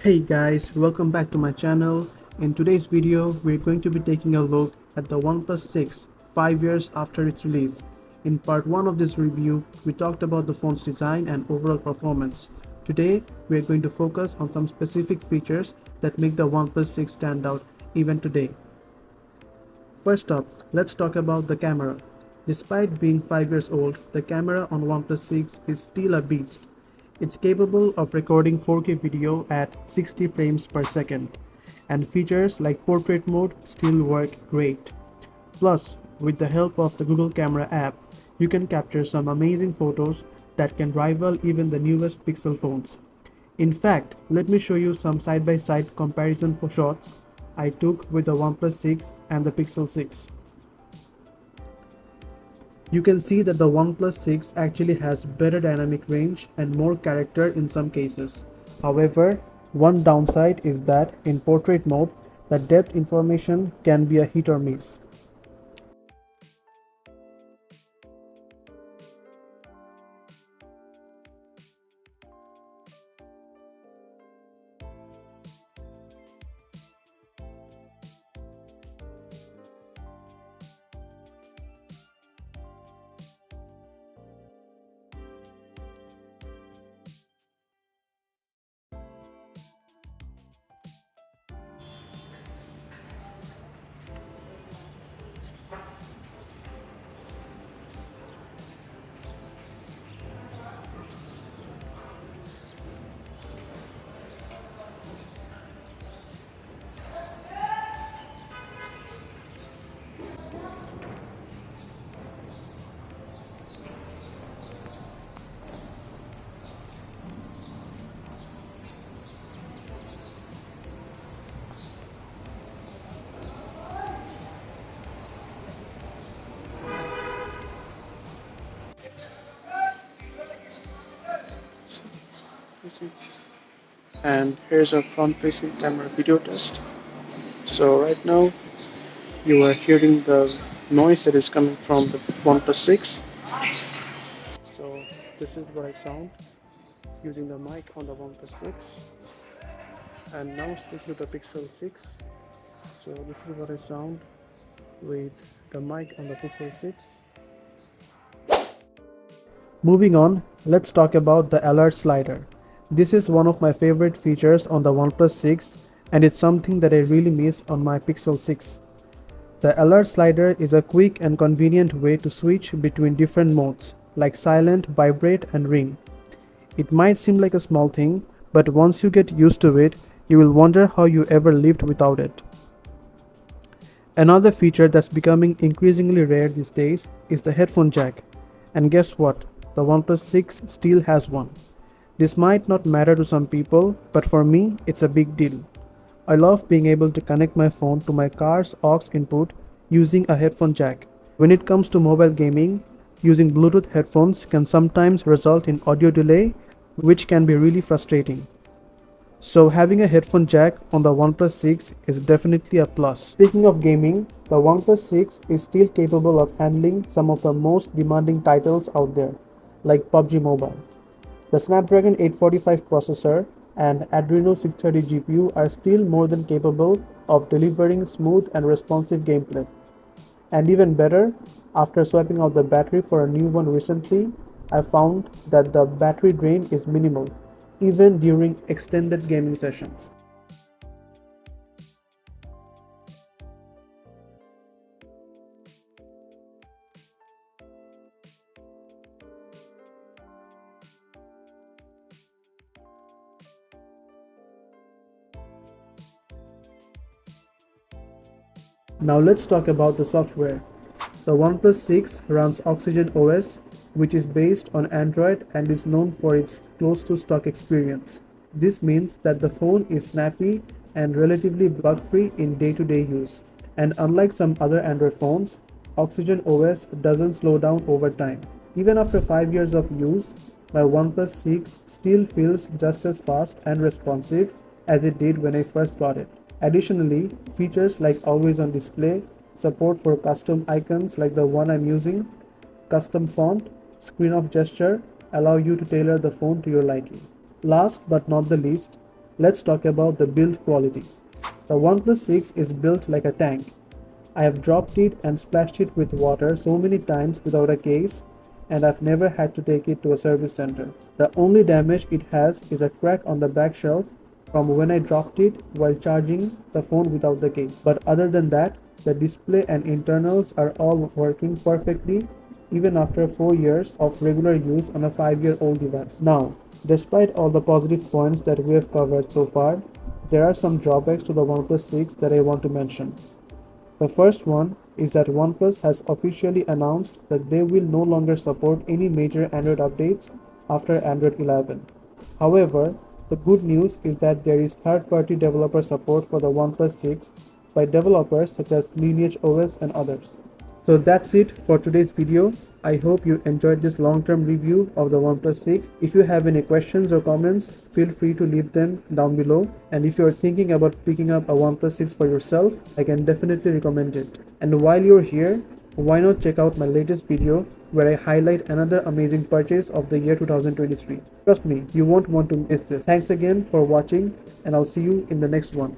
Hey guys, welcome back to my channel. In today's video, we're going to be taking a look at the OnePlus 6 5 years after its release. In part 1 of this review, we talked about the phone's design and overall performance. Today, we're going to focus on some specific features that make the OnePlus 6 stand out even today. First up, let's talk about the camera. Despite being 5 years old, the camera on OnePlus 6 is still a beast. It's capable of recording 4K video at 60 frames per second, and features like portrait mode still work great. Plus, with the help of the Google Camera app, you can capture some amazing photos that can rival even the newest Pixel phones. In fact, let me show you some side-by-side comparison for shots I took with the OnePlus 6 and the Pixel 6. You can see that the OnePlus 6 actually has better dynamic range and more character in some cases. However, one downside is that in portrait mode, the depth information can be a hit or miss. And here's a front-facing camera video test. So right now you are hearing the noise that is coming from the OnePlus 6. So this is what I sound using the mic on the OnePlus 6. And now stick to the Pixel 6. So this is what I sound with the mic on the Pixel 6. Moving on, let's talk about the alert slider. This is one of my favorite features on the OnePlus 6 and it's something that I really miss on my Pixel 6. The alert slider is a quick and convenient way to switch between different modes like silent, vibrate and ring. It might seem like a small thing, but once you get used to it, you will wonder how you ever lived without it. Another feature that's becoming increasingly rare these days is the headphone jack. And guess what? The OnePlus 6 still has one. This might not matter to some people, but for me, it's a big deal. I love being able to connect my phone to my car's aux input using a headphone jack. When it comes to mobile gaming, using Bluetooth headphones can sometimes result in audio delay, which can be really frustrating. So having a headphone jack on the OnePlus 6 is definitely a plus. Speaking of gaming, the OnePlus 6 is still capable of handling some of the most demanding titles out there, like PUBG Mobile. The Snapdragon 845 processor and Adreno 630 GPU are still more than capable of delivering smooth and responsive gameplay. And even better, after swapping out the battery for a new one recently, I found that the battery drain is minimal, even during extended gaming sessions. Now let's talk about the software. The OnePlus 6 runs Oxygen OS, which is based on Android and is known for its close-to-stock experience. This means that the phone is snappy and relatively bug-free in day-to-day use. And unlike some other Android phones, Oxygen OS doesn't slow down over time. Even after 5 years of use, my OnePlus 6 still feels just as fast and responsive as it did when I first got it. Additionally, features like always on display, support for custom icons like the one I'm using, custom font, screen of gesture allow you to tailor the phone to your liking. Last but not the least, Let's talk about the build quality. The OnePlus 6 is built like a tank. I have dropped it and splashed it with water so many times without a case, and I've never had to take it to a service center. The only damage it has is a crack on the back shelf from when I dropped it while charging the phone without the case. But other than that, the display and internals are all working perfectly even after 4 years of regular use on a 5-year-old device. Now, despite all the positive points that we have covered so far, there are some drawbacks to the OnePlus 6 that I want to mention. The first one is that OnePlus has officially announced that they will no longer support any major Android updates after Android 11. However, the good news is that there is third-party developer support for the OnePlus 6 by developers such as Lineage OS and others. So that's it for today's video. I hope you enjoyed this long-term review of the OnePlus 6. If you have any questions or comments, feel free to leave them down below. And if you're thinking about picking up a OnePlus 6 for yourself, I can definitely recommend it. And while you're here, why not check out my latest video where I highlight another amazing purchase of the year 2023. Trust me, you won't want to miss this. Thanks again for watching, and I'll see you in the next one.